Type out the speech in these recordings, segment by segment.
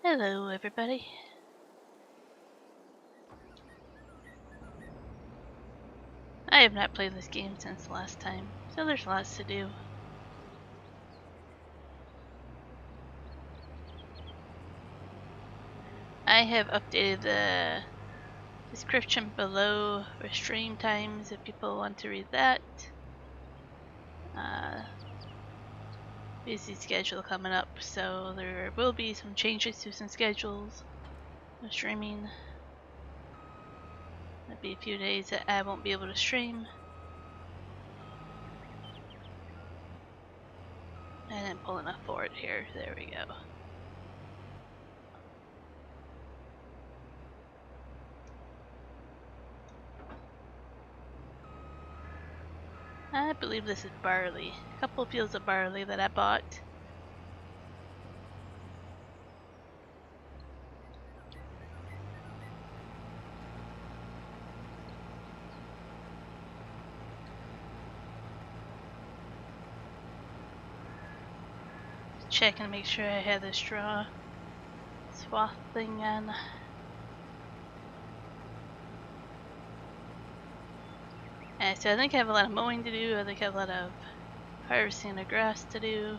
Hello, everybody. I have not played this game since last time, so there's lots to do. I have updated the description below for stream times if people want to read that. Busy schedule coming up, so there will be some changes to some schedules of streaming. There'll be a few days that I won't be able to stream. And I'm pulling a forward here. There we go. I believe this is barley. A couple fields of barley that I bought. Check and make sure I had the straw swath thing on. And so I think I have a lot of mowing to do. I think I have a lot of harvesting the grass to do.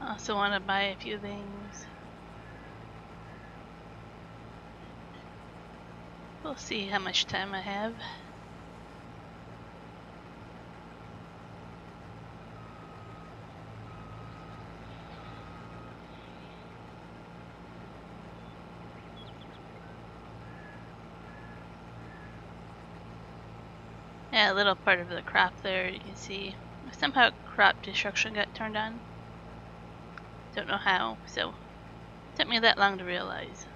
I also want to buy a few things. We'll see how much time I have. Yeah, a little part of the crop there, you can see. Somehow crop destruction got turned on. Don't know how, so it took me that long to realize.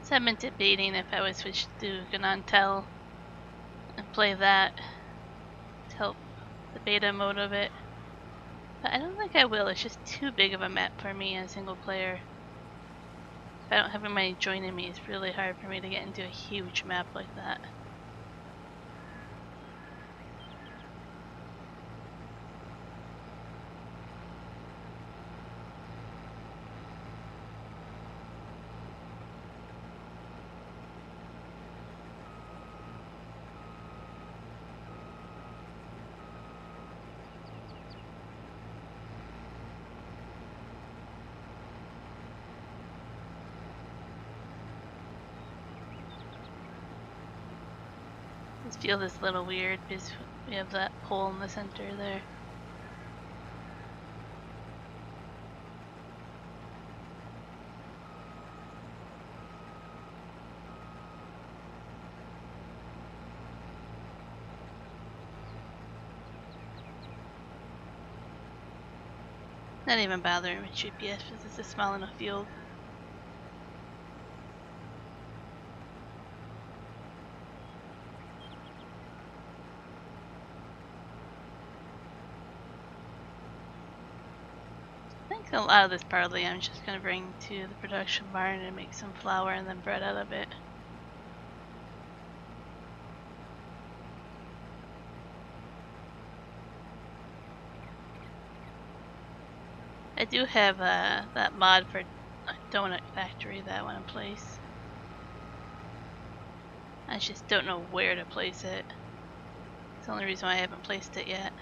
So I've been debating if I would switch to Ganantel and play that to help the beta mode of it. But I don't think I will. It's just too big of a map for me as a single player. If I don't have anybody joining me, it's really hard for me to get into a huge map like that. This field is a little weird because we have that pole in the center there. Not even bothering with GPS because it's a small enough field. I think a lot of this barley I'm just going to bring to the production barn and make some flour and then bread out of it. I do have that mod for a donut factory that I want to place. I just don't know where to place it. It's the only reason why I haven't placed it yet.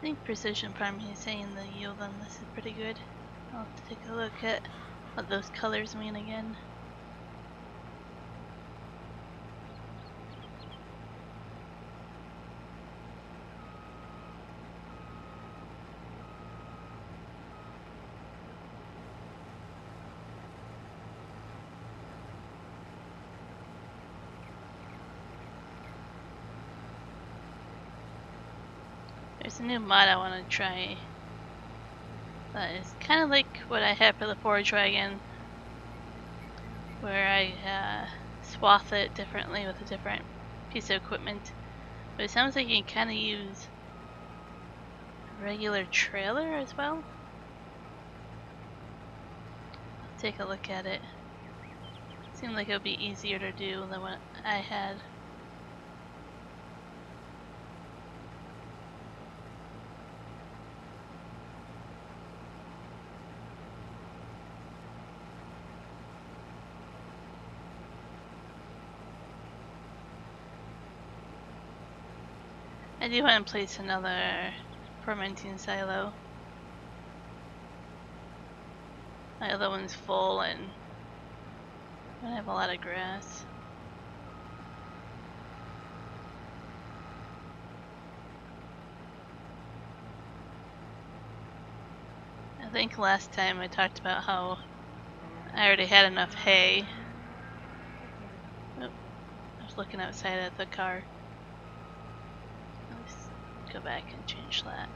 think Precision Farming is saying the yield on this is pretty good. I'll have to take a look at what those colors mean again. There's a new mod I want to try that is kind of like what I had for the Forge Wagon, where I swath it differently with a different piece of equipment. But it sounds like you can kind of use a regular trailer as well. I'll take a look at it. Seemed like it would be easier to do than what I had. I do want to place another fermenting silo. My other one's full and I have a lot of grass. I think last time I talked about how I already had enough hay. Oh, I was looking outside at the car. Let's go back and change that.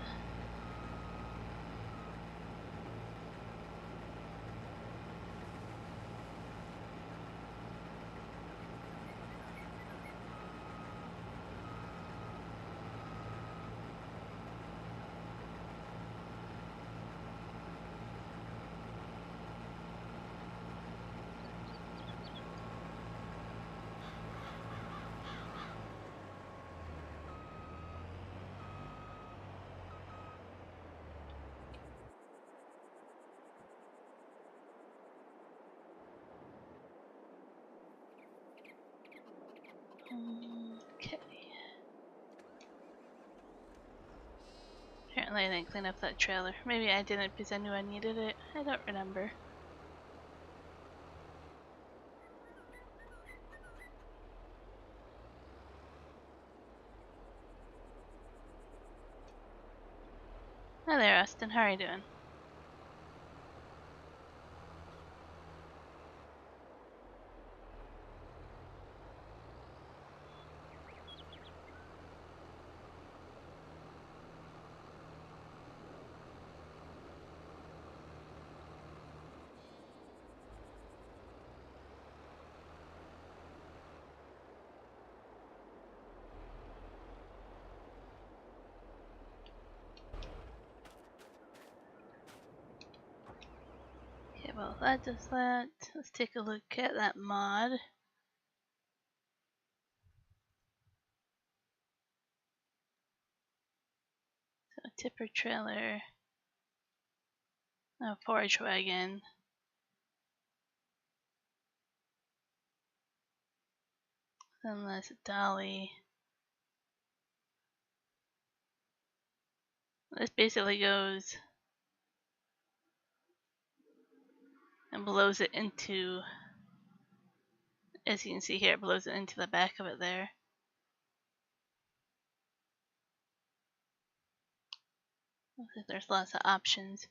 Okay. Apparently I didn't clean up that trailer. Maybe I didn't because I knew I needed it. I don't remember. Hi there, Austin. How are you doing? Okay, well that does that. Let's take a look at that mod. So tipper trailer, a forage wagon, then there's a dolly. This basically goes and blows it into, as you can see here, it blows it into the back of it there. There's lots of options.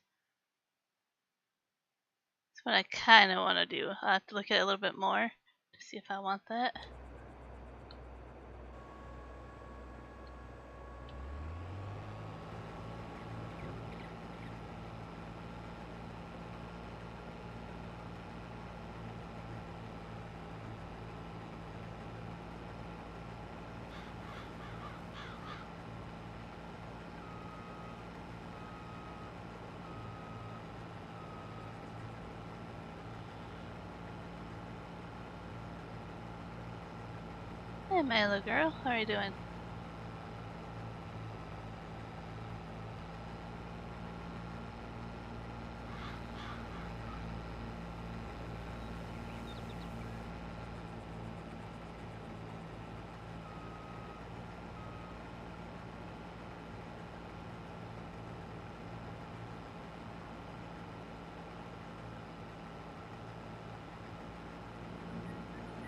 That's what I kind of want to do. I'll have to look at it a little bit more to see if I want that. Hey, my little girl, how are you doing?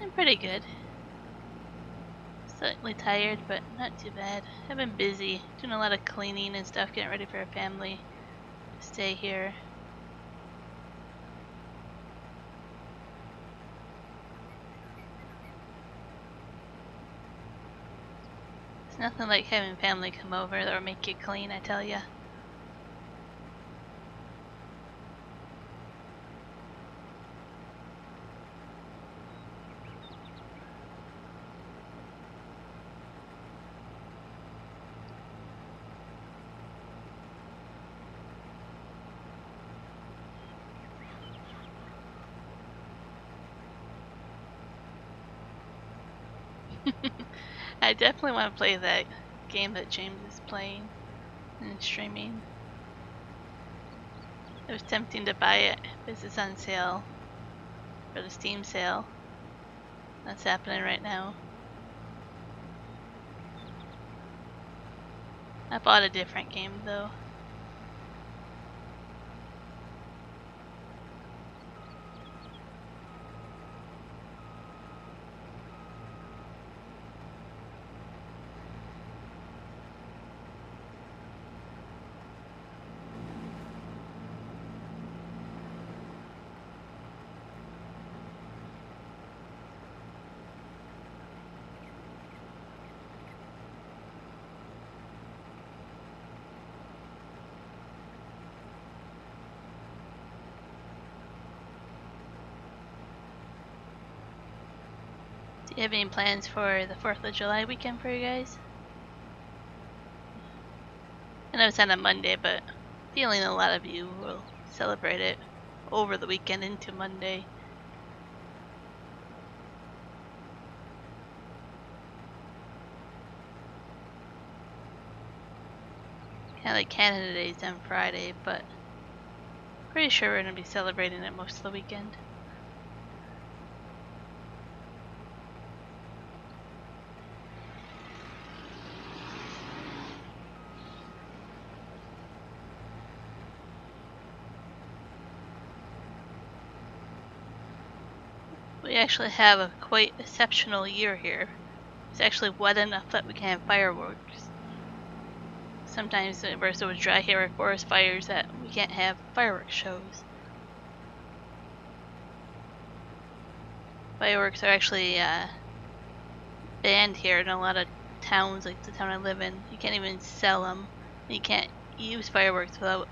I'm pretty good. Slightly tired, but not too bad. I've been busy, doing a lot of cleaning and stuff, getting ready for a family stay here. It's nothing like having family come over or make you clean, I tell ya. I definitely want to play that game that James is playing and streaming. It was tempting to buy it because it's on sale for the Steam sale. That's happening right now. I bought a different game though. Do you have any plans for the 4th of July weekend for you guys? I know it's on a Monday, but feeling a lot of you will celebrate it over the weekend into Monday. Kind of like Canada Day's on Friday, but pretty sure we're going to be celebrating it most of the weekend. We actually have a quite exceptional year here. It's actually wet enough that we can have fireworks. Sometimes we're so dry here at forest fires that we can't have fireworks shows. Fireworks are actually banned here in a lot of towns, like the town I live in. You can't even sell them. You can't use fireworks without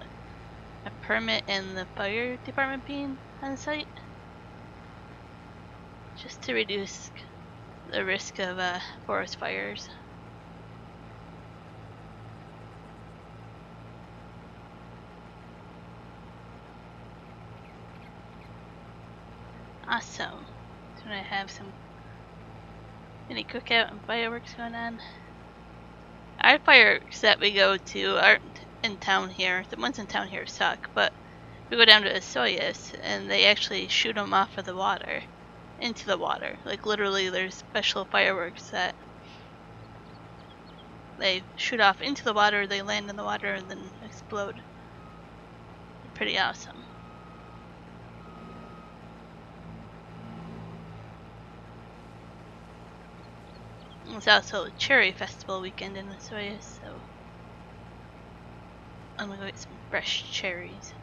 a permit and the fire department being on site. Just to reduce the risk of forest fires. Awesome. So I have some mini cookout and fireworks going on. Our fireworks that we go to aren't in town here. The ones in town here suck, but we go down to Osoyas and they actually shoot them off of the water. Into the water. Like literally there's special fireworks that they shoot off into the water, they land in the water and then explode. Pretty awesome. It's also a cherry festival weekend in Osoya, so I'm gonna go get some fresh cherries.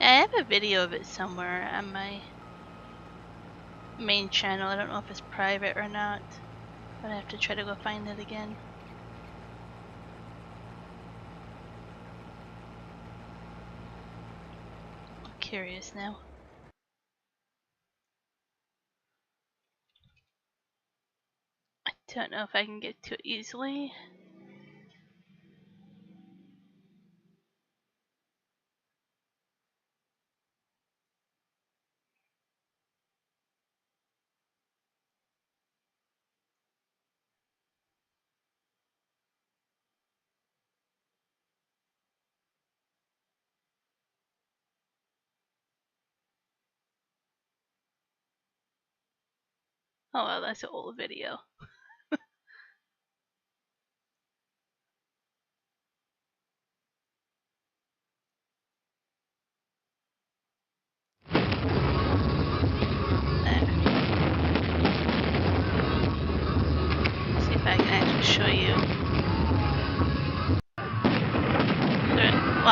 I have a video of it somewhere on my main channel. I don't know if it's private or not, but I have to try to go find it again. I'm curious now. I don't know if I can get to it easily. Oh well, that's an old video.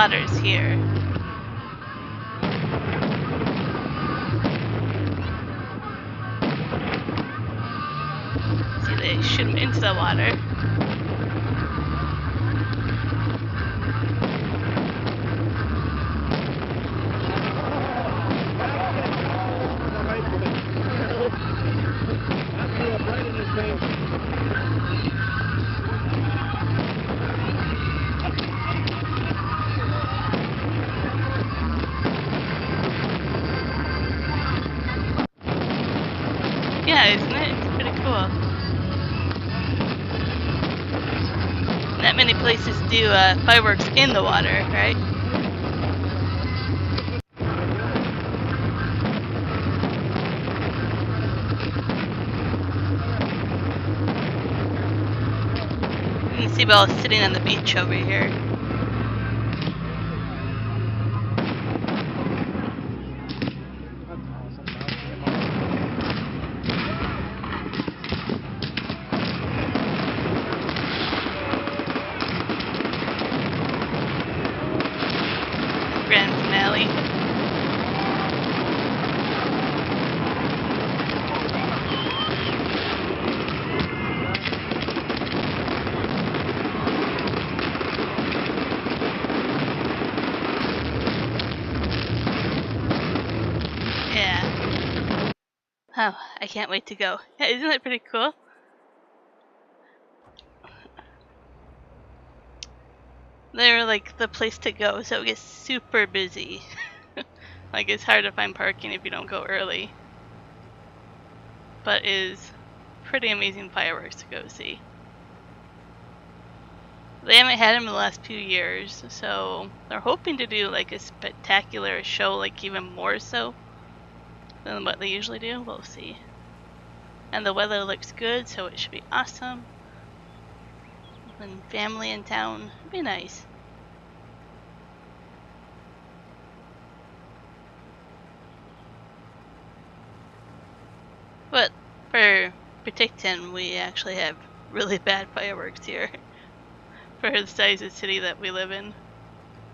water's here. See, they shoot him into the water. Yeah, isn't it? It's pretty cool. Not many places do fireworks in the water, right? You can see Belle sitting on the beach over here. Grand finale. Yeah. Oh, I can't wait to go. Yeah, isn't that pretty cool? They're like the place to go, so it gets super busy. Like, it's hard to find parking if you don't go early. But is pretty amazing fireworks to go see. They haven't had them in the last few years, so they're hoping to do like a spectacular show, like even more so than what they usually do. We'll see. And the weather looks good, so it should be awesome. And family in town, it'd be nice. But for Penticton, we actually have really bad fireworks here for the size of city that we live in.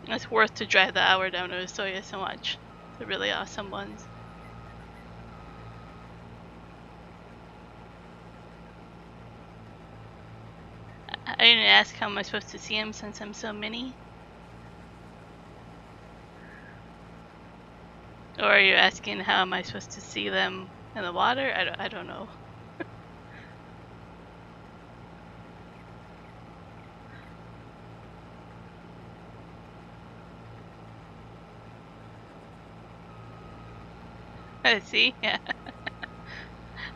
It's worth to drive the hour down to Astoria so much. They're really awesome ones. I didn't ask how am I supposed to see them since I'm so mini. Or are you asking how am I supposed to see them in the water? I don't know. See? Yeah.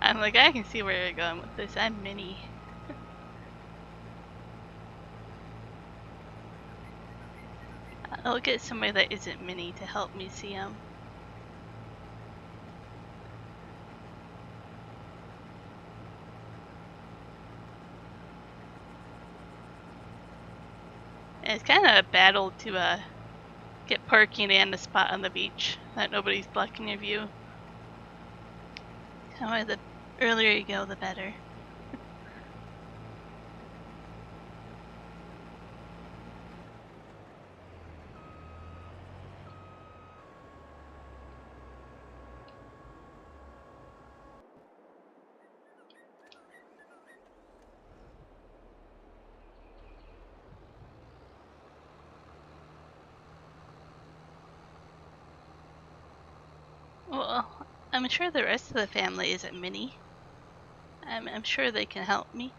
I'm like, I can see where you're going with this. I'm mini. I'll get somebody that isn't mini to help me see them. And it's kind of a battle to get parking and a spot on the beach that nobody's blocking your view. Kind of the earlier you go, the better. Well, I'm sure the rest of the family isn't mini. I'm sure they can help me.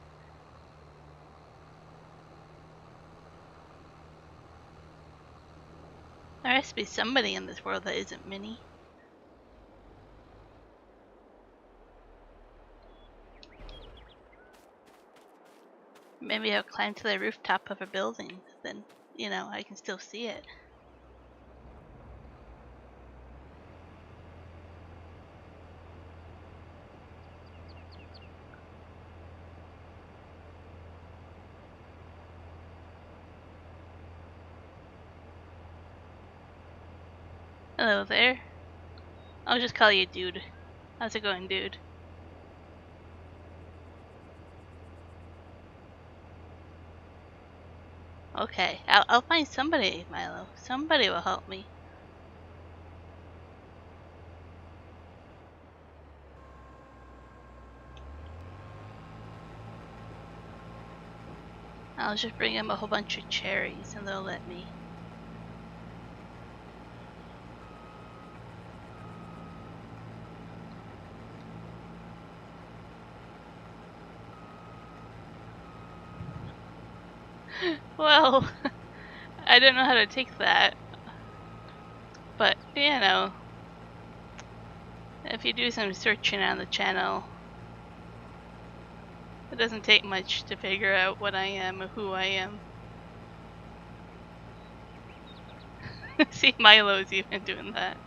There has to be somebody in this world that isn't mini. Maybe I'll climb to the rooftop of a building, then, you know, I can still see it. Hello there. I'll just call you Dude. How's it going, Dude? Okay, I'll find somebody, Milo. Somebody will help me. I'll just bring them a whole bunch of cherries and they'll let me. Well, I don't know how to take that. But, you know, if you do some searching on the channel, it doesn't take much to figure out what I am or who I am. See, Milo's even doing that.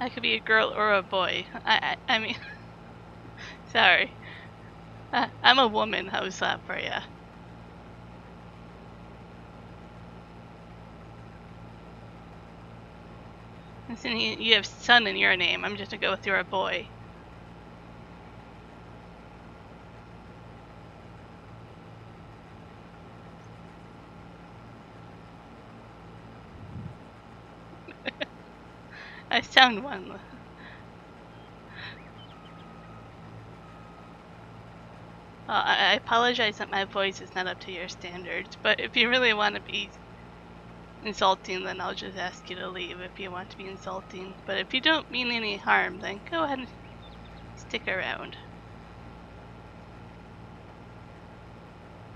I could be a girl or a boy. I mean, sorry. I'm a woman. How's that for ya? Listen, you have son in your name. I'm just gonna go with you're a boy. I sound one. I apologize that my voice is not up to your standards, but if you really want to be insulting, then I'll just ask you to leave if you want to be insulting. But if you don't mean any harm, then go ahead and stick around.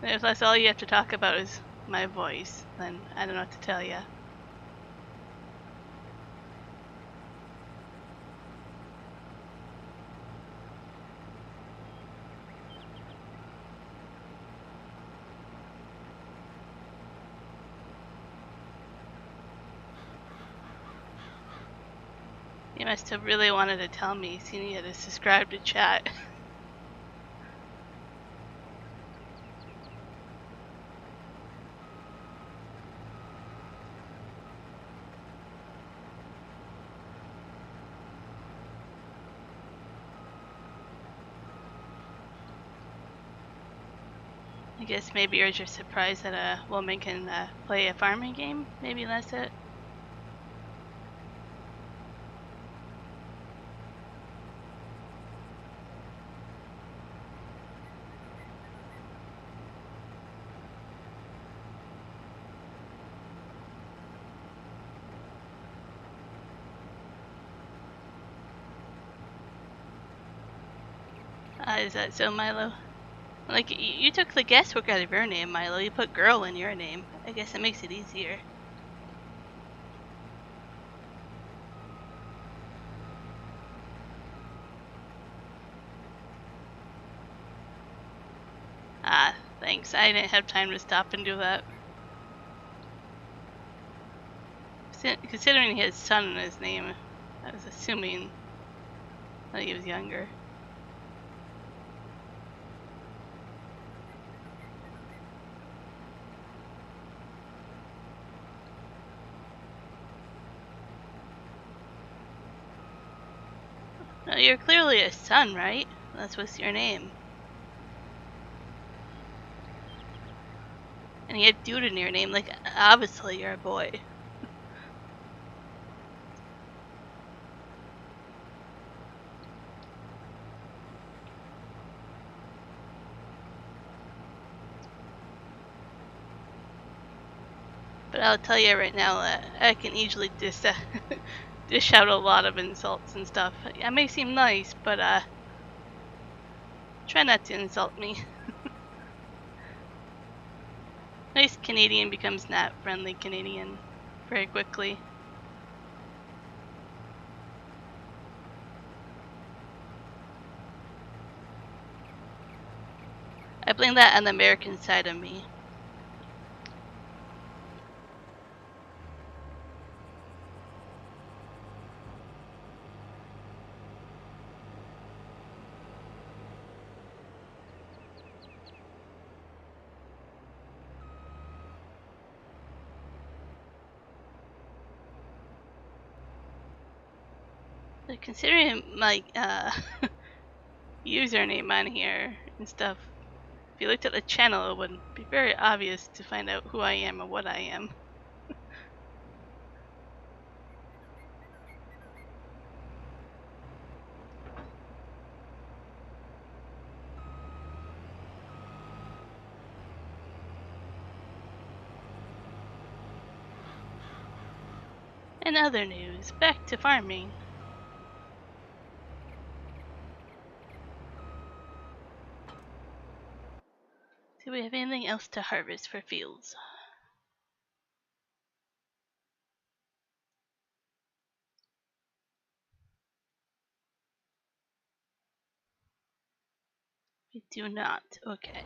If that's all you have to talk about is my voice, then I don't know what to tell you. You must have really wanted to tell me, seeing you had to subscribe to chat. I guess maybe you're just surprised that a woman can play a farming game. Maybe that's it. Is that so, Milo? Like, you took the guesswork out of your name, Milo. You put girl in your name. I guess it makes it easier. Ah, thanks. I didn't have time to stop and do that. Considering he has son in his name, I was assuming that he was younger. No, you're clearly a son, right? That's what's your name. And you have dude in your name, like, obviously you're a boy. But I'll tell you right now that I can easily dish out a lot of insults and stuff. I may seem nice, but try not to insult me. Nice Canadian becomes not friendly Canadian very quickly. I blame that on the American side of me. But considering my username on here and stuff, if you looked at the channel, it would be very obvious to find out who I am and what I am. In other news, back to farming. Do we have anything else to harvest for fields? We do not. Okay.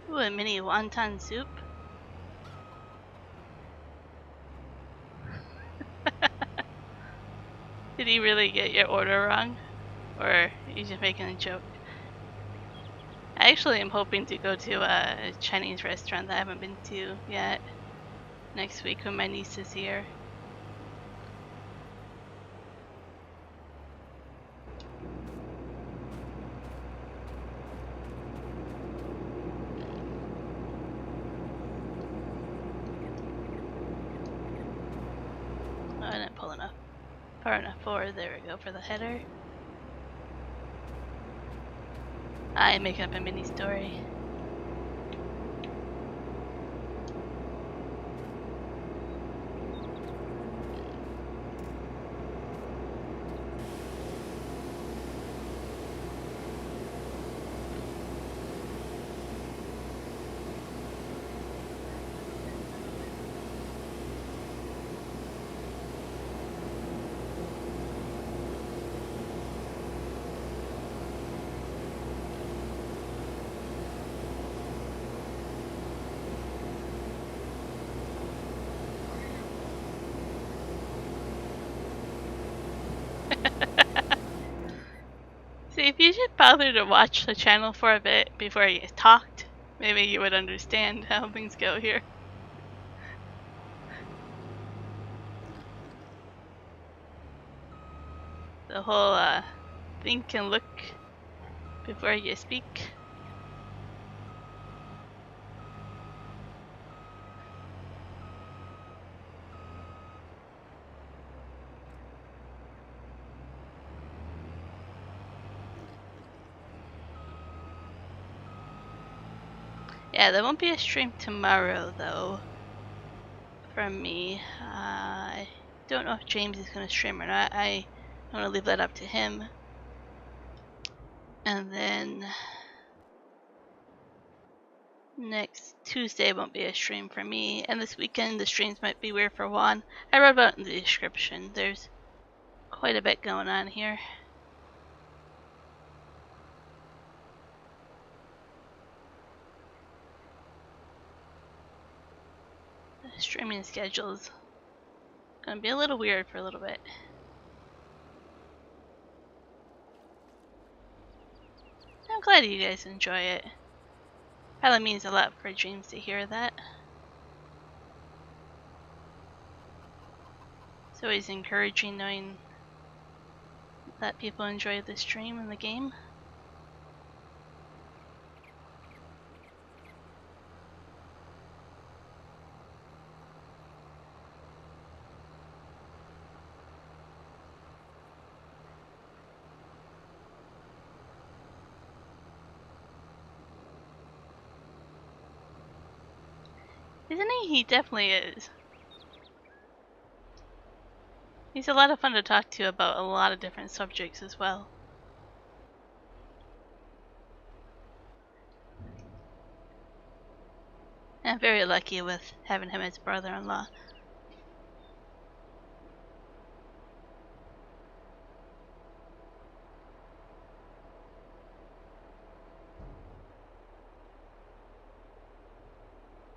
Ooh, a mini wonton soup. Did he really get your order wrong? Or are you just making a joke? I actually am hoping to go to a Chinese restaurant that I haven't been to yet next week when my niece is here. Oh, I didn't pull enough. Far enough forward. There we go for the header. I am making up a mini story. See, if you just bothered to watch the channel for a bit before you talked, maybe you would understand how things go here. The whole think and look before you speak. Yeah, there won't be a stream tomorrow though from me. I don't know if James is going to stream or not. I want to leave that up to him. And then next Tuesday won't be a stream for me. And this weekend the streams might be weird for Juan. I wrote about it in the description. There's quite a bit going on here. The streaming schedule is going to be a little weird for a little bit. I'm glad you guys enjoy it. Probably means a lot for James to hear that. It's always encouraging knowing that people enjoy the stream and the game. Isn't he? He definitely is. He's a lot of fun to talk to about a lot of different subjects as well. I'm very lucky with having him as brother-in-law.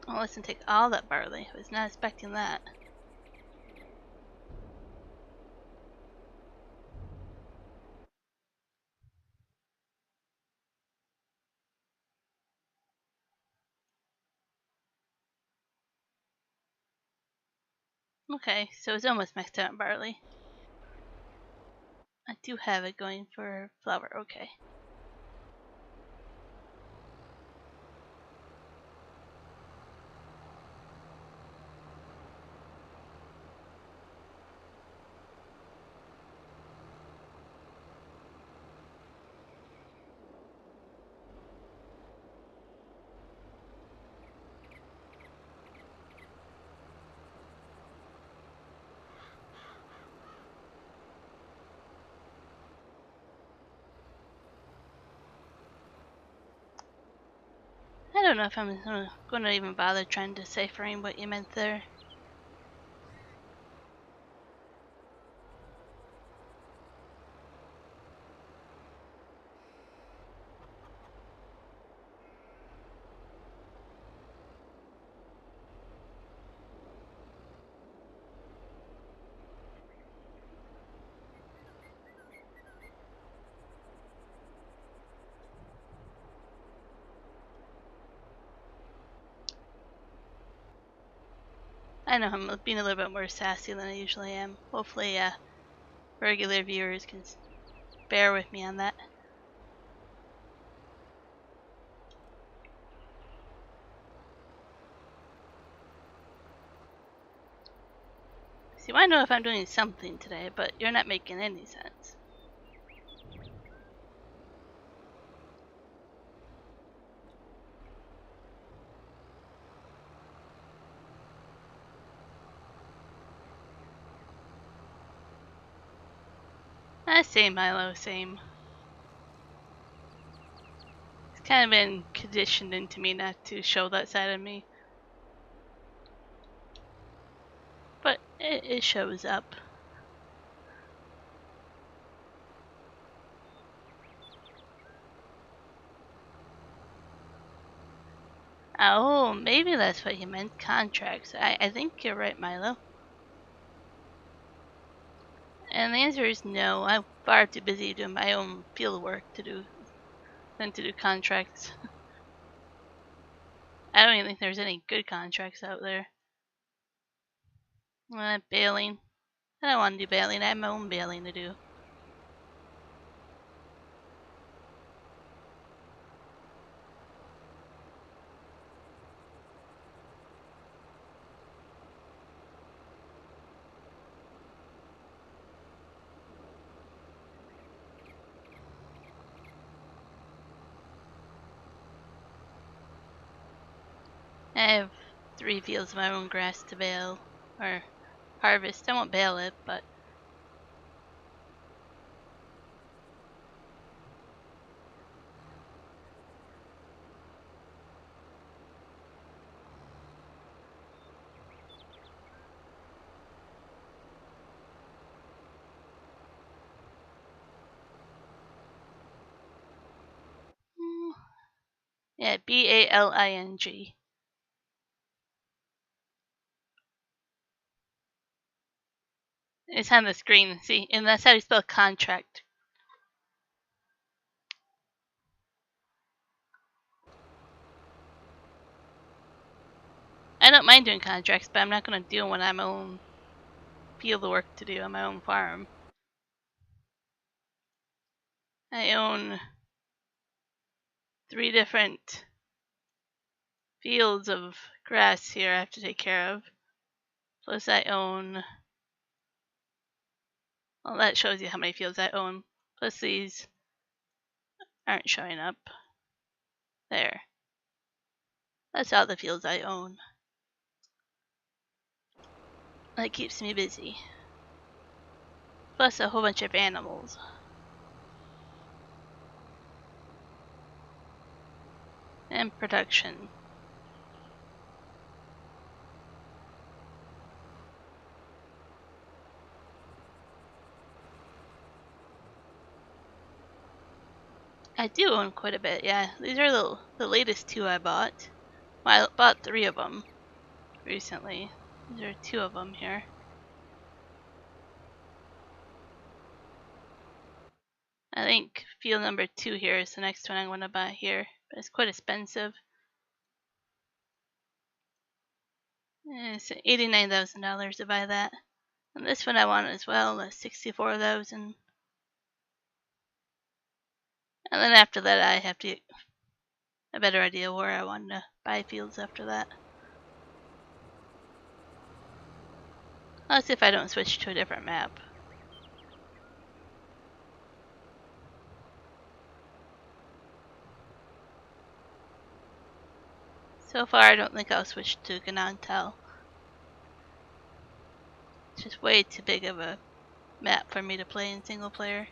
Oh, listen, take all that barley. I was not expecting that. Okay, so it's almost maxed out barley. I do have it going for flour, okay. I don't know if I'm going to even bother trying deciphering what you meant there. I know I'm being a little bit more sassy than I usually am. Hopefully, regular viewers can bear with me on that. See, I know if I'm doing something today, but you're not making any sense. Same, Milo, same. It's kind of been conditioned into me not to show that side of me. But it shows up. Oh, maybe that's what you meant, contracts. I think you're right, Milo. And the answer is no. I'm far too busy doing my own field work than to do contracts. I don't even think there's any good contracts out there. Bailing. I don't want to do bailing. I have my own bailing to do. I have 3 fields of my own grass to bale, or harvest. I won't bale it, but yeah, B-A-L-I-N-G. It's on the screen, see, and that's how you spell contract. I don't mind doing contracts, but I'm not going to do when I'm my own field work to do on my own farm. I own 3 different fields of grass here I have to take care of. Plus I own, well, that shows you how many fields I own. Plus these aren't showing up. There. That's all the fields I own. That keeps me busy. Plus a whole bunch of animals. And production. I do own quite a bit, yeah. These are the latest 2 I bought. Well, I bought 3 of them recently. There are 2 of them here. I think field number 2 here is the next one I'm going to buy here, but it's quite expensive. It's $89,000 to buy that. And this one I want as well, $64,000. And then after that, I have to get a better idea where I want to buy fields after that. Let's see if I don't switch to a different map. So far, I don't think I'll switch to Ganantel. It's just way too big of a map for me to play in single player.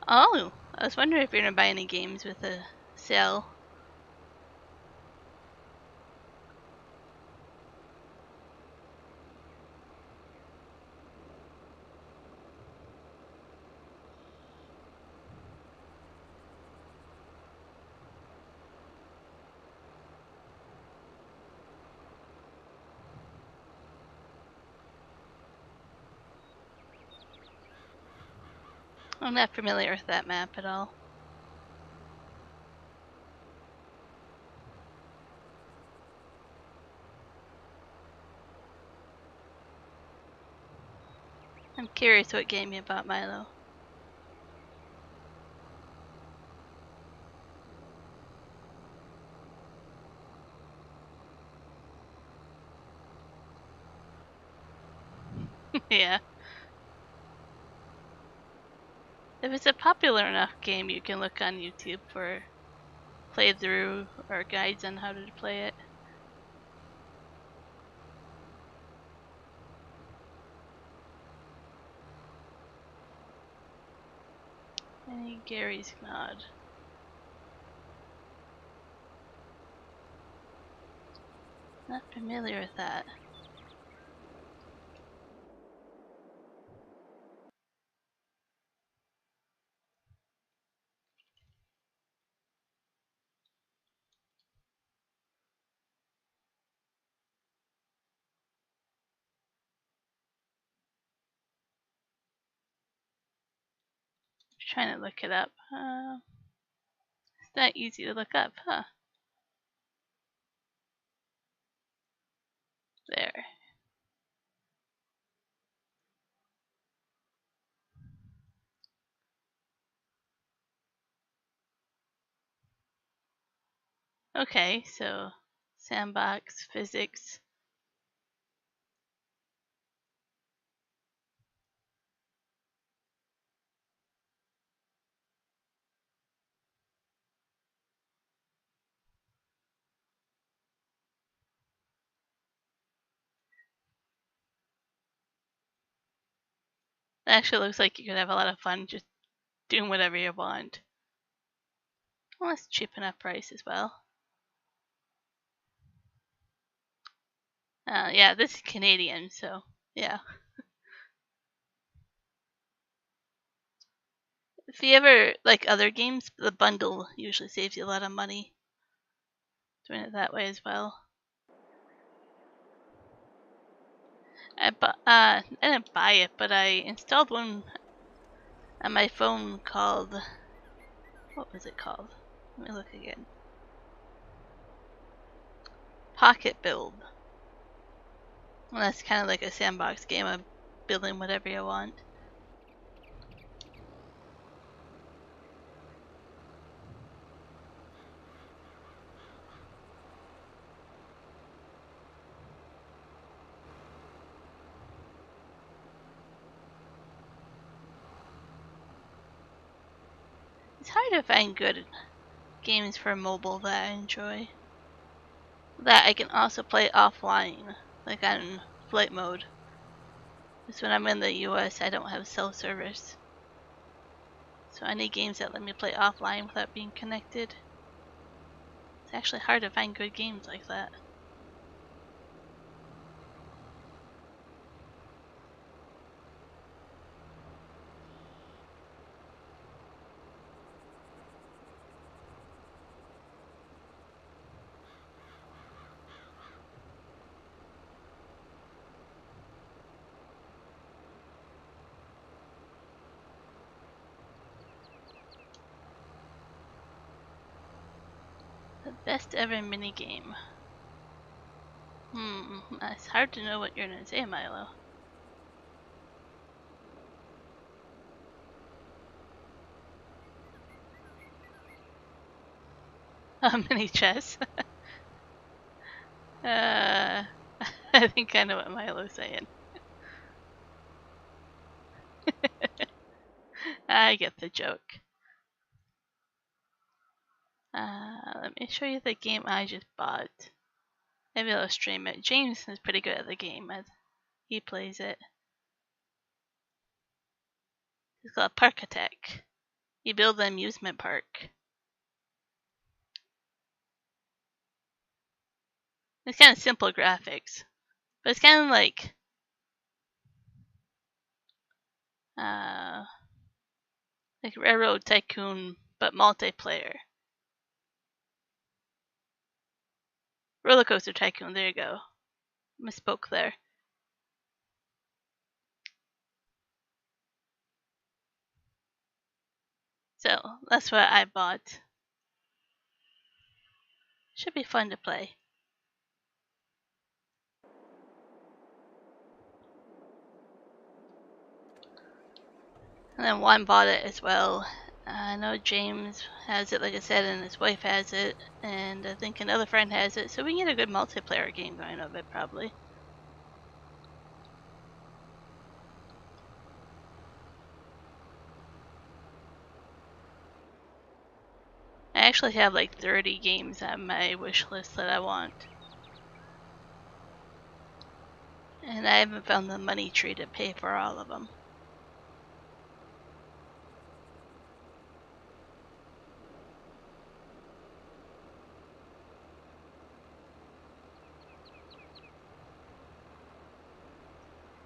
Oh, I was wondering if you're gonna buy any games with a sale. I'm not familiar with that map at all. I'm curious what game you bought, Milo. Yeah. If it's a popular enough game, you can look on YouTube for playthrough or guides on how to play it. Any Gary's Nod. Not familiar with that. Trying to look it up. It's not easy to look up, huh? There. Okay, so sandbox, physics. It actually looks like you could have a lot of fun just doing whatever you want. Well, it's cheap enough price as well. Yeah, this is Canadian, so yeah. If you ever like other games, the bundle usually saves you a lot of money doing it that way as well. I didn't buy it, but I installed one on my phone called, what was it called? Let me look again. Pocket Build. Well, that's kind of like a sandbox game of building whatever you want. It's hard to find good games for mobile that I enjoy. That I can also play offline, like on flight mode. Because when I'm in the US, I don't have cell service. So I need games that let me play offline without being connected. It's actually hard to find good games like that. Best ever minigame. It's hard to know what you're gonna say, Milo. Mini chess. I think I know what Milo's saying. I get the joke. Let me show you the game I just bought. Maybe I'll stream it. James is pretty good at the game. He plays it. It's called Park Attack. You build an amusement park. It's kind of simple graphics, but it's kind of like Railroad Tycoon, but multiplayer. Roller Coaster Tycoon. There you go. Misspoke there. So that's what I bought. Should be fun to play. And then Juan bought it as well. I know James has it, like I said, and his wife has it, and I think another friend has it, so we can get a good multiplayer game going of it, probably. I actually have like 30 games on my wish list that I want. And I haven't found the money tree to pay for all of them.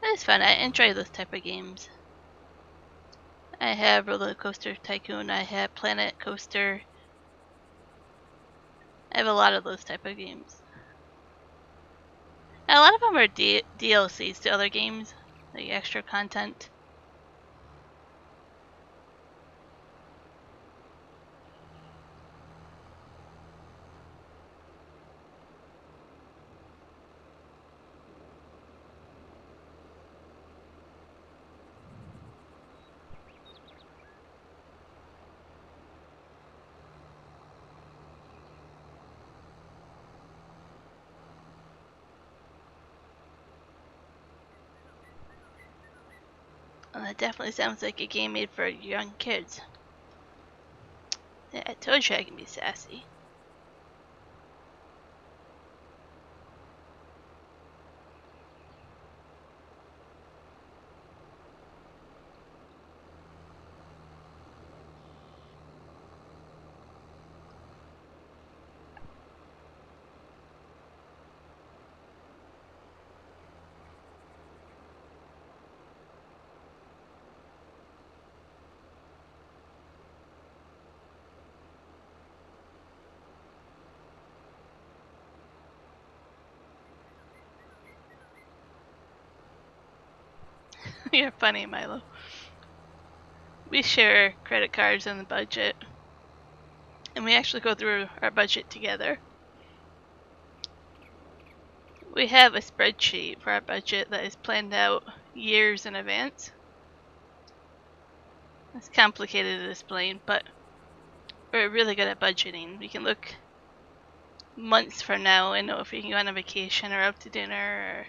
It's fun. I enjoy those type of games. I have Roller Coaster Tycoon. I have Planet Coaster. I have a lot of those type of games. And a lot of them are DLCs to other games, like extra content. Well, that definitely sounds like a game made for young kids. Yeah, I told you I can be sassy. You're funny, Milo. We share credit cards and the budget. And we actually go through our budget together. We have a spreadsheet for our budget that is planned out years in advance. It's complicated to explain, but we're really good at budgeting. We can look months from now and know if we can go on a vacation or out to dinner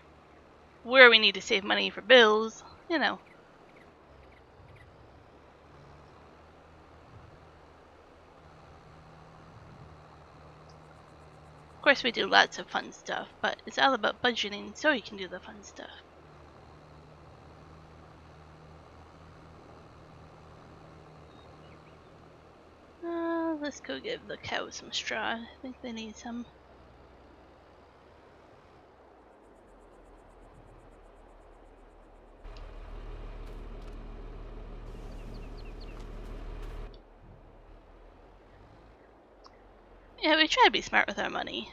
or where we need to save money for bills, you know. Of course we do lots of fun stuff, but it's all about budgeting so you can do the fun stuff. Let's go give the cows some straw. I think they need some. Yeah, we try to be smart with our money.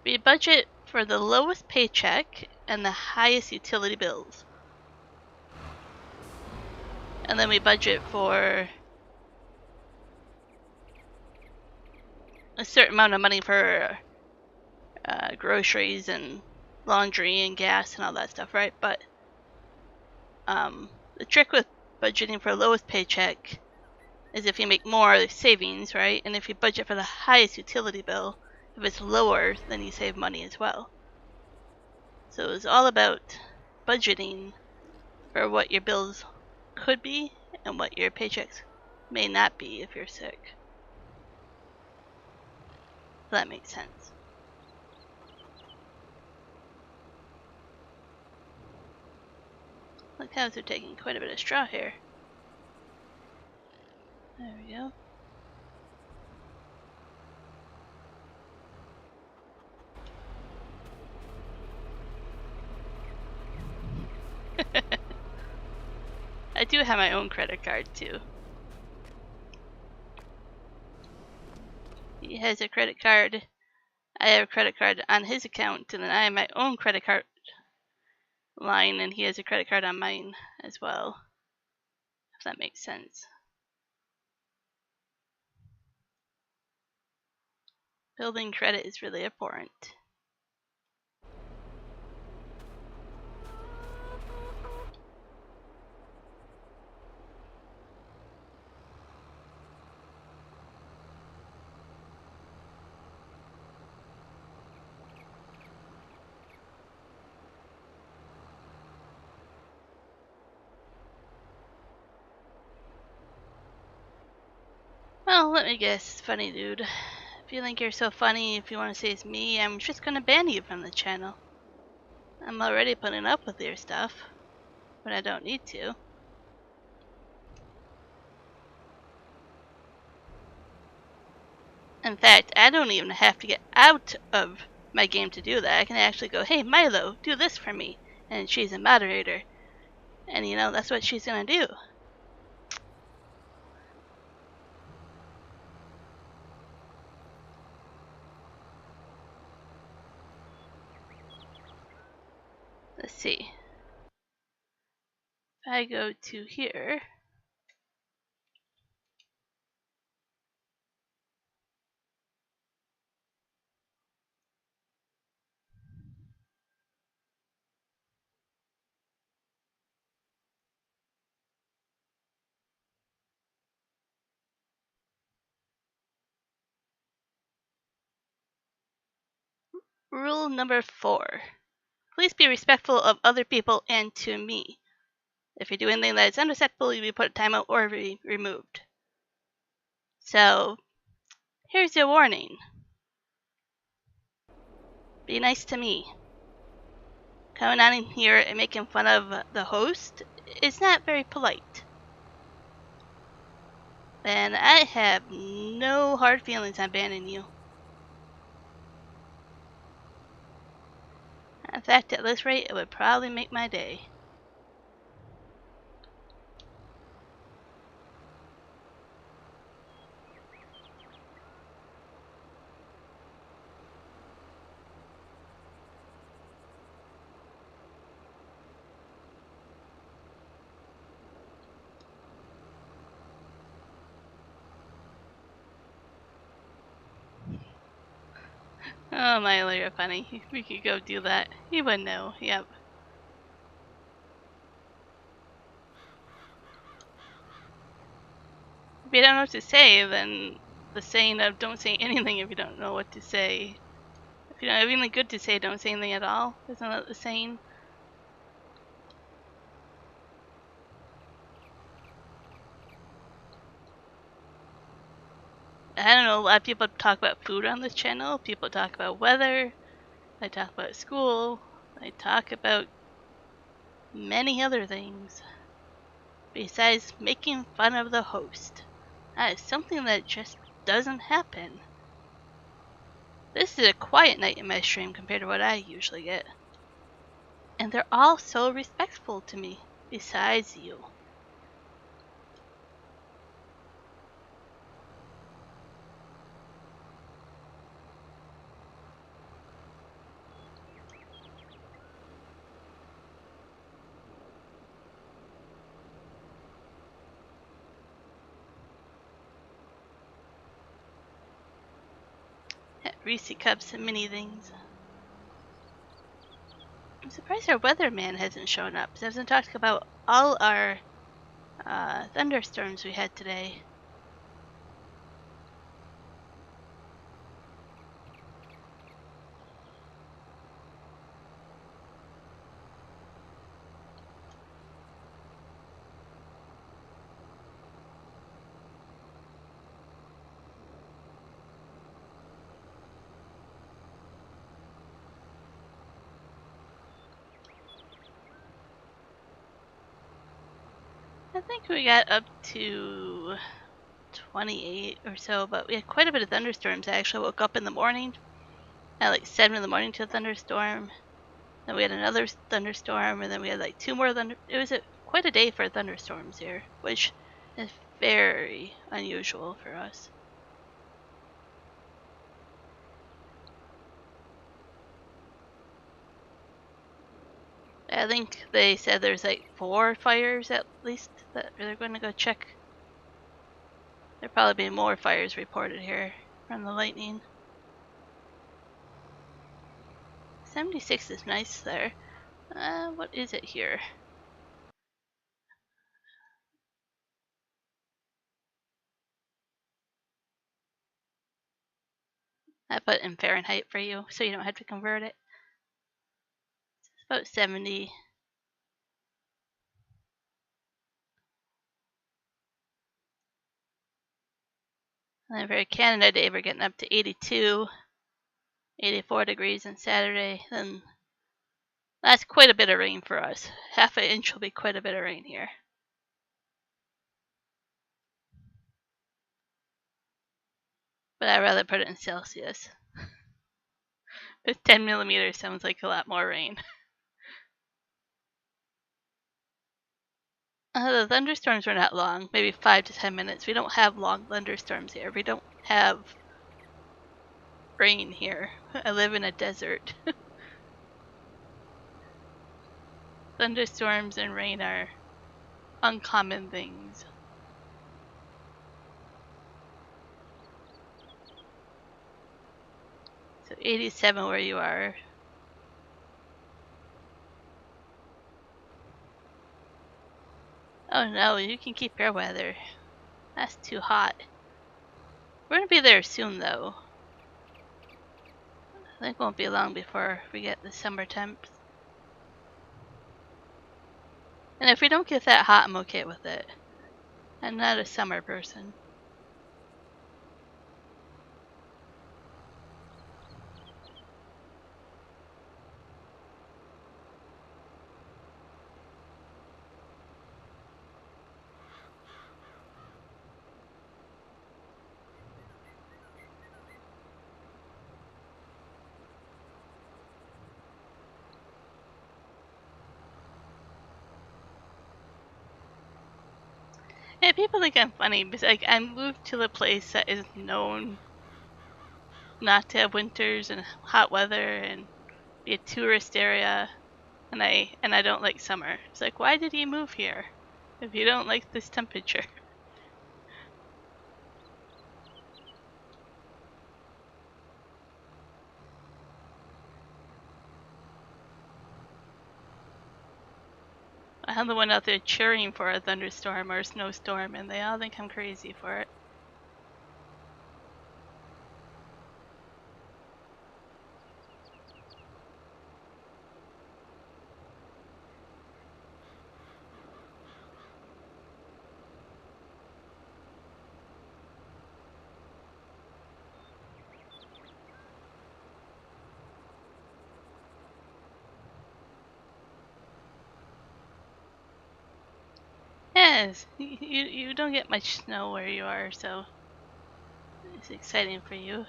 We budget for the lowest paycheck and the highest utility bills. And then we budget for a certain amount of money for groceries and laundry and gas and all that stuff, right? But the trick with budgeting for lowest paycheck is if you make more savings, right? And if you budget for the highest utility bill, if it's lower, then you save money as well. So it's all about budgeting for what your bills could be and what your paychecks may not be if you're sick. If that makes sense. The cows are taking quite a bit of straw here. There we go. I do have my own credit card too. He has a credit card. I have a credit card on his account, and then I have my own credit card line, and he has a credit card on mine as well. If that makes sense. Building credit is really important. Well, let me guess, funny dude. If you think you're so funny, if you want to say it's me, I'm just gonna ban you from the channel. I'm already putting up with your stuff, but I don't need to. In fact, I don't even have to get out of my game to do that. I can actually go, hey Milo, do this for me. And she's a moderator. And you know, that's what she's gonna do. Let's see. If I go to here. Rule number 4. Please be respectful of other people and to me. If you do anything that is unacceptable, you'll be put in timeout or be removed. So, here's your warning. Be nice to me. Coming on in here and making fun of the host is not very polite. And I have no hard feelings on banning you. In fact, at this rate, it would probably make my day. Oh, Milo, you're funny. We could go do that. He would know. Yep. If you don't know what to say, then the saying of don't say anything if you don't know what to say. If you don't have anything good to say, don't say anything at all. Isn't that the saying? I don't know, a lot of people talk about food on this channel. People talk about weather. They talk about school. They talk about many other things. Besides making fun of the host. That is something that just doesn't happen. This is a quiet night in my stream compared to what I usually get. And they're all so respectful to me, besides you. Reese cups and mini things. I'm surprised our weatherman hasn't shown up. He hasn't talked about all our thunderstorms we had today. I think we got up to 28 or so, but we had quite a bit of thunderstorms. I actually woke up in the morning at like 7 in the morning to a thunderstorm. Then we had another thunderstorm, and then we had like 2 more It was quite a day for thunderstorms here, which is very unusual for us. I think they said there's like 4 fires at least that they're going to go check. There'll probably be more fires reported here from the lightning. 76 is nice there. What is it here? I put in Fahrenheit for you, so you don't have to convert it. It's about 70. And then for Canada Day, we're getting up to 82, 84 degrees on Saturday. Then that's quite a bit of rain for us. Half an inch will be quite a bit of rain here. But I'd rather put it in Celsius. But 10 millimeters sounds like a lot more rain. The thunderstorms were not long, maybe 5 to 10 minutes. We don't have long thunderstorms here. We don't have rain here. I live in a desert. Thunderstorms and rain are uncommon things. So 87 where you are. Oh no, you can keep your weather. That's too hot. We're gonna be there soon though. I think it won't be long before we get the summer temps. And if we don't get that hot, I'm okay with it. I'm not a summer person. Yeah, people think I'm funny because like I moved to a place that is known not to have winters and hot weather and be a tourist area, and I don't like summer. It's like, why did you move here if you don't like this temperature? I'm the one out there cheering for a thunderstorm or a snowstorm, and they all think I'm crazy for it. Yes, you don't get much snow where you are, so it's exciting for you.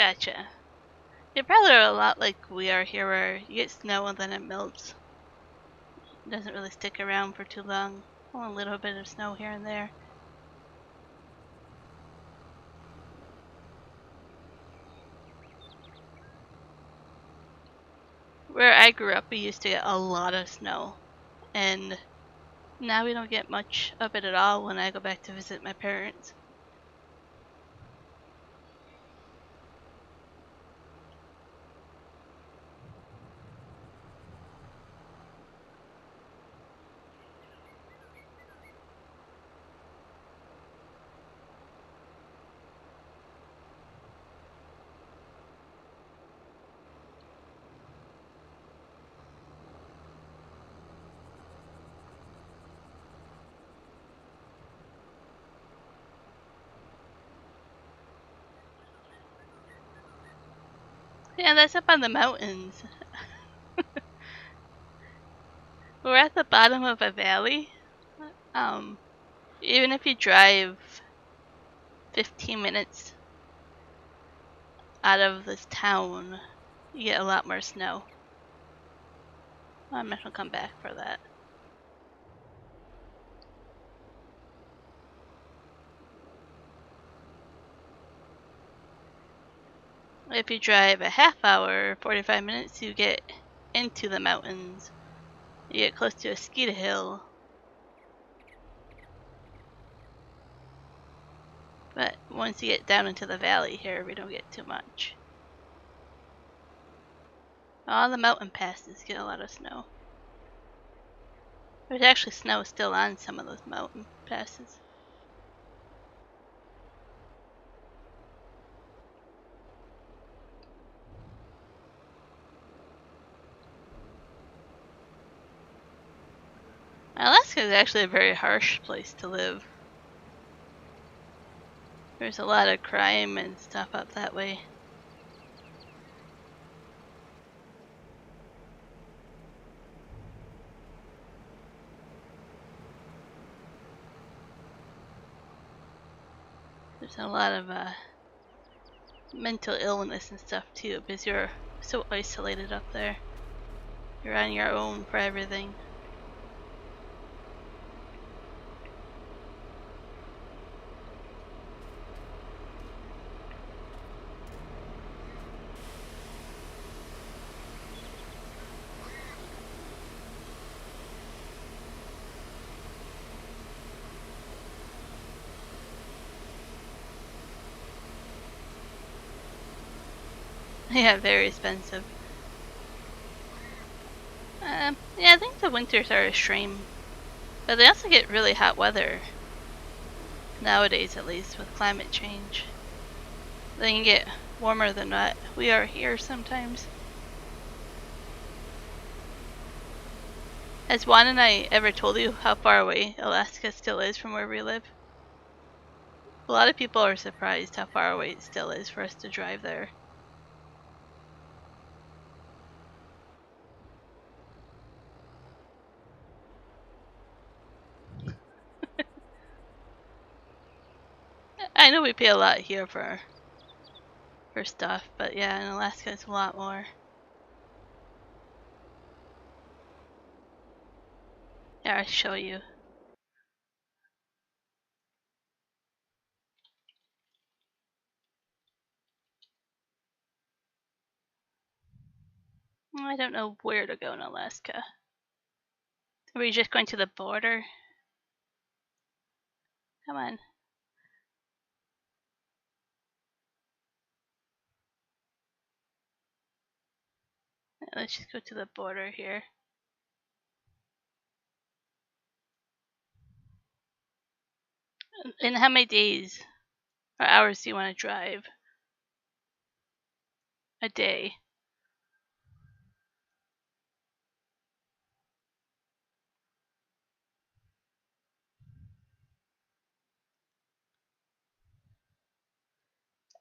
Gotcha. You probably are a lot like we are here, where you get snow and then it melts. It doesn't really stick around for too long. Only a little bit of snow here and there. Where I grew up, we used to get a lot of snow, and now we don't get much of it at all when I go back to visit my parents. Yeah, that's up on the mountains. We're at the bottom of a valley. Um, Even if you drive 15 minutes out of this town, you get a lot more snow. I'm not gonna come back for that. If you drive a half hour, 45 minutes, you get into the mountains. You get close to a ski hill. But once you get down into the valley here, we don't get too much. All the mountain passes get a lot of snow. There's actually snow still on some of those mountain passes. Alaska is actually a very harsh place to live. There's a lot of crime and stuff up that way. There's a lot of mental illness and stuff too, because you're so isolated up there. You're on your own for everything. Yeah, very expensive. Yeah, I think the winters are extreme, but they also get really hot weather nowadays, at least with climate change. They can get warmer than what we are here sometimes. Has Juan and I ever told you how far away Alaska still is from where we live? A lot of people are surprised how far away it still is for us to drive there. I know we pay a lot here for stuff, but yeah, in Alaska it's a lot more. Yeah, I'll show you. I don't know where to go in Alaska. Are we just going to the border? Come on. Let's just go to the border here. And how many days or hours do you want to drive? A day.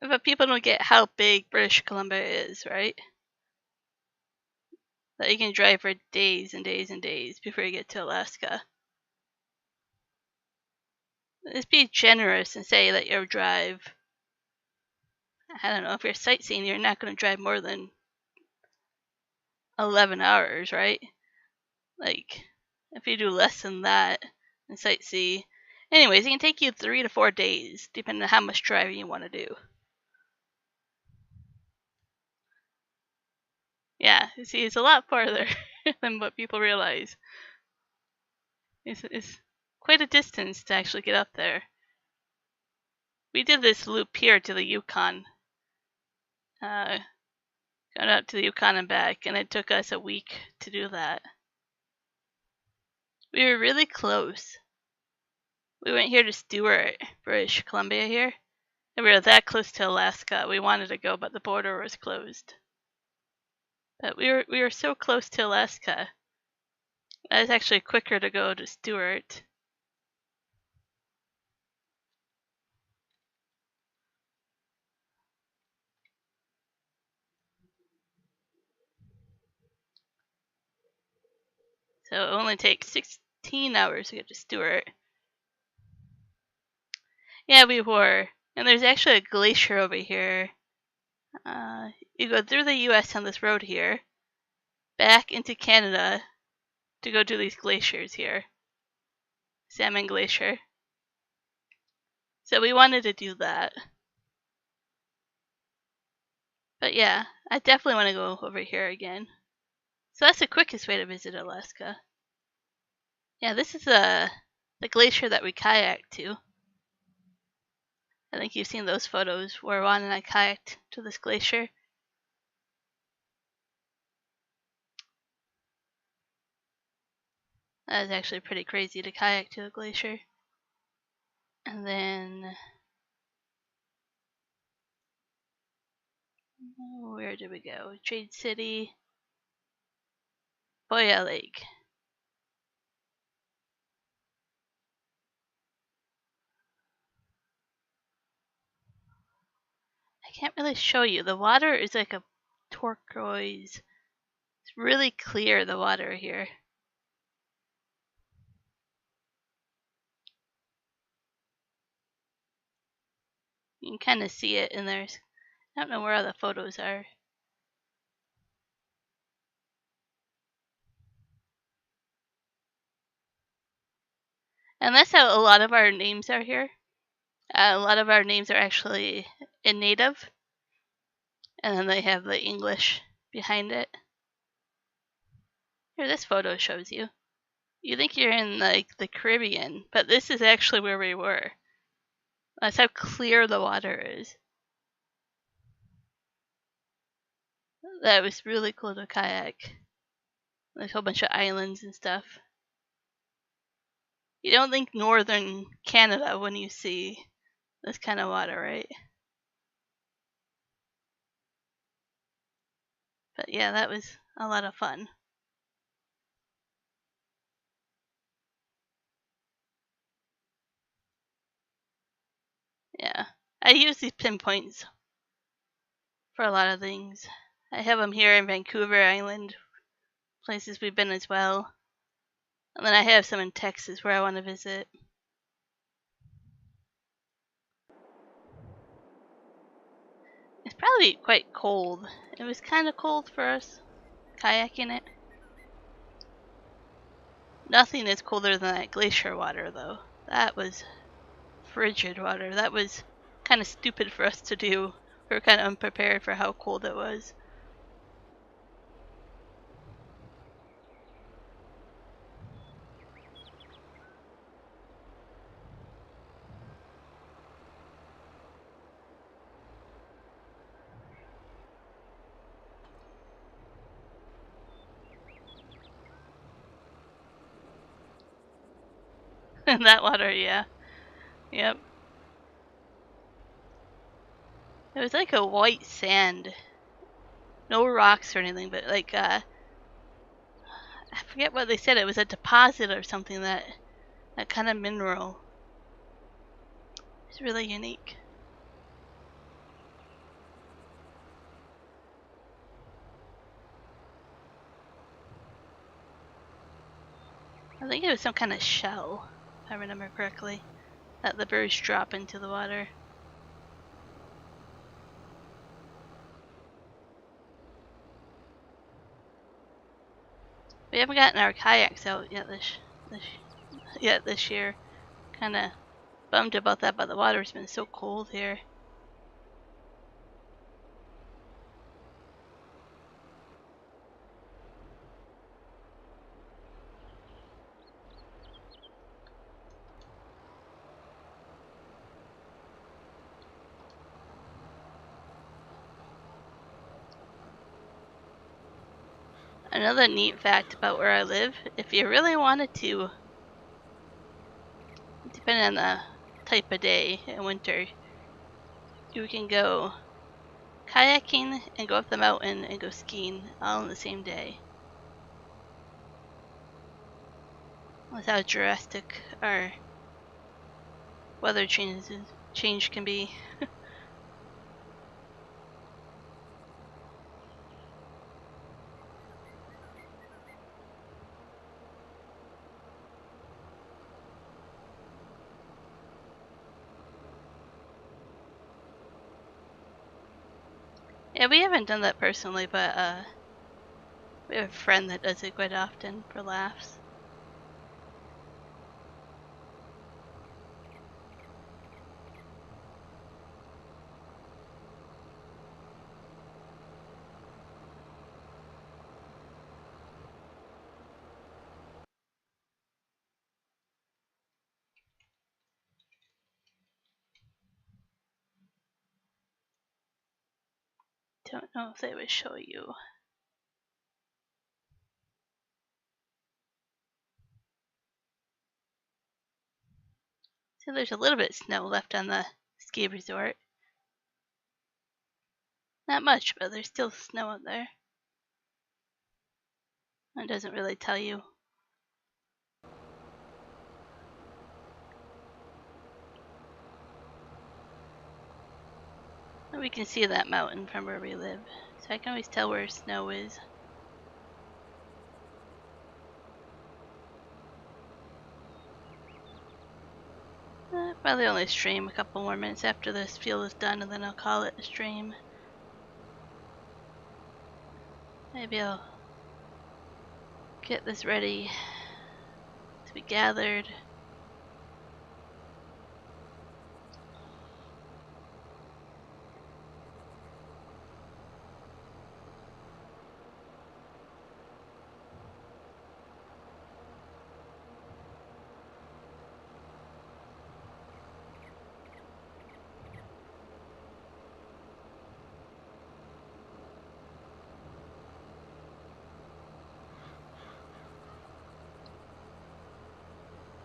But people don't get how big British Columbia is, right? That you can drive for days and days and days before you get to Alaska. Let's be generous and say that you'll drive I don't know, if you're sightseeing, you're not going to drive more than 11 hours, right? Like, if you do less than that and sightsee. Anyways, it can take you 3 to 4 days, depending on how much driving you want to do. Yeah, you see, it's a lot farther than what people realize. It's quite a distance to actually get up there. We did this loop here to the Yukon. Got up to the Yukon and back, and it took us a week to do that. We were really close. We went here to Stewart, British Columbia here, and we were that close to Alaska. We wanted to go, but the border was closed. But we were so close to Alaska. It was actually quicker to go to Stewart. So it only takes 16 hours to get to Stewart. Yeah, we were. And there's actually a glacier over here. You go through the US on this road here, back into Canada to go to these glaciers here. Salmon Glacier. So we wanted to do that. But yeah, I definitely want to go over here again. So that's the quickest way to visit Alaska. Yeah, this is the glacier that we kayaked to. I think you've seen those photos where Juan and I kayaked to this glacier. That was actually pretty crazy to kayak to a glacier. And then, where did we go? Trade City, Boya Lake. I can't really show you. The water is like a turquoise. It's really clear, the water here. You can kind of see it in there. I don't know where all the photos are. And that's how a lot of our names are here. A lot of our names are actually in native. And then they have the English behind it. Here, this photo shows you. You think you're in like the Caribbean, but this is actually where we were. That's how clear the water is. That was really cool to kayak. There's a whole bunch of islands and stuff. You don't think northern Canada when you see this kind of water, right? But yeah, that was a lot of fun. Yeah, I use these pinpoints for a lot of things. I have them here in Vancouver Island, places we've been as well. And then I have some in Texas where I want to visit. It's probably quite cold. It was kind of cold for us, kayaking it. Nothing is colder than that glacier water, though. That was frigid water. That was kind of stupid for us to do. We were kind of unprepared for how cold it was. That water, yeah. Yep. It was like a white sand. No rocks or anything, but like, I forget what they said. It was a deposit or something, that kind of mineral. It's really unique. I think it was some kind of shell, if I remember correctly, that the birds drop into the water. We haven't gotten our kayaks out yet this year. Kind of bummed about that, but the water's been so cold here. Another neat fact about where I live, if you really wanted to, depending on the type of day in winter, you can go kayaking and go up the mountain and go skiing all in the same day. That's how drastic our weather change can be. Yeah, we haven't done that personally, but we have a friend that does it quite often for laughs. Don't know if they would show you. So there's a little bit of snow left on the ski resort. Not much, but there's still snow out there. It doesn't really tell you. And we can see that mountain from where we live, so I can always tell where snow is. Probably only stream a couple more minutes after this field is done, and then I'll call it a stream. Maybe I'll get this ready to be gathered.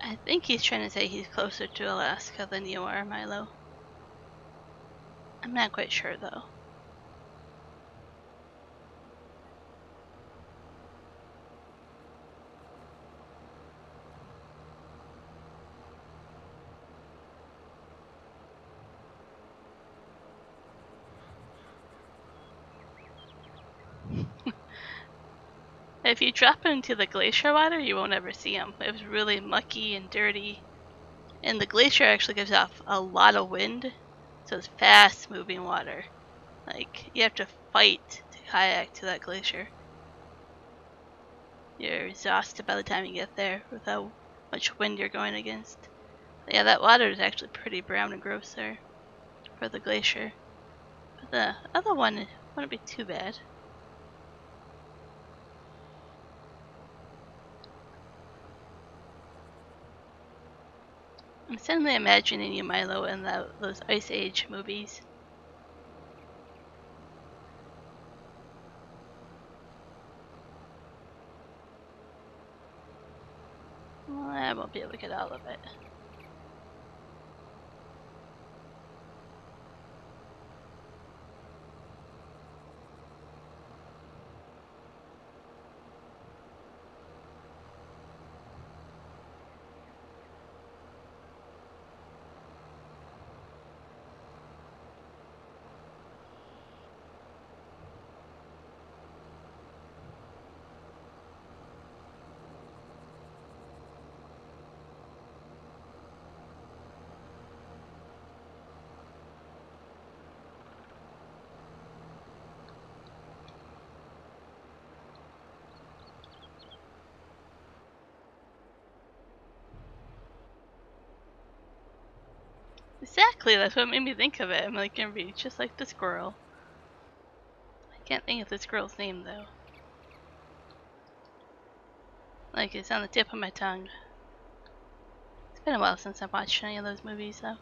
I think he's trying to say he's closer to Alaska than you are, Milo. I'm not quite sure though. If you drop into the glacier water, you won't ever see them. It was really mucky and dirty. And the glacier actually gives off a lot of wind, so it's fast moving water. Like, you have to fight to kayak to that glacier. You're exhausted by the time you get there with how much wind you're going against. Yeah, that water is actually pretty brown and gross there for the glacier. But the other one wouldn't be too bad. I'm suddenly imagining you, Milo, in those Ice Age movies. Well, I won't be able to get all of it. Exactly, that's what made me think of it. I'm like, gonna be just like the squirrel. I can't think of the squirrel's name though. Like, it's on the tip of my tongue. It's been a while since I've watched any of those movies though.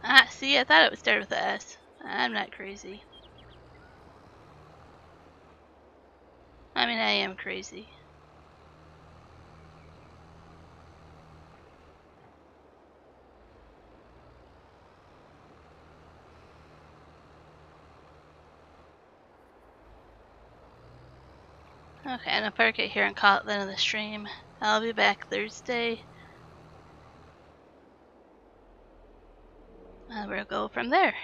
Ah, see, I thought it would start with a S. I'm not crazy. I mean, I am crazy. Okay, I'm gonna park it here and call it the end of the stream. I'll be back Thursday. We'll go from there.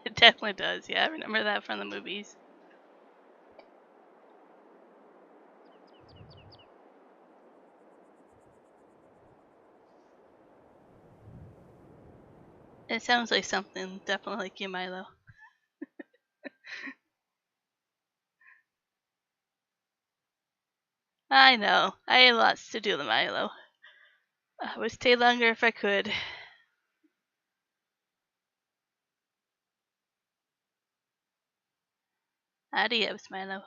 It definitely does, yeah, I remember that from the movies. It sounds like something definitely like you, Milo. I know. I had lots to do with Milo. I would stay longer if I could. Adios, Milo.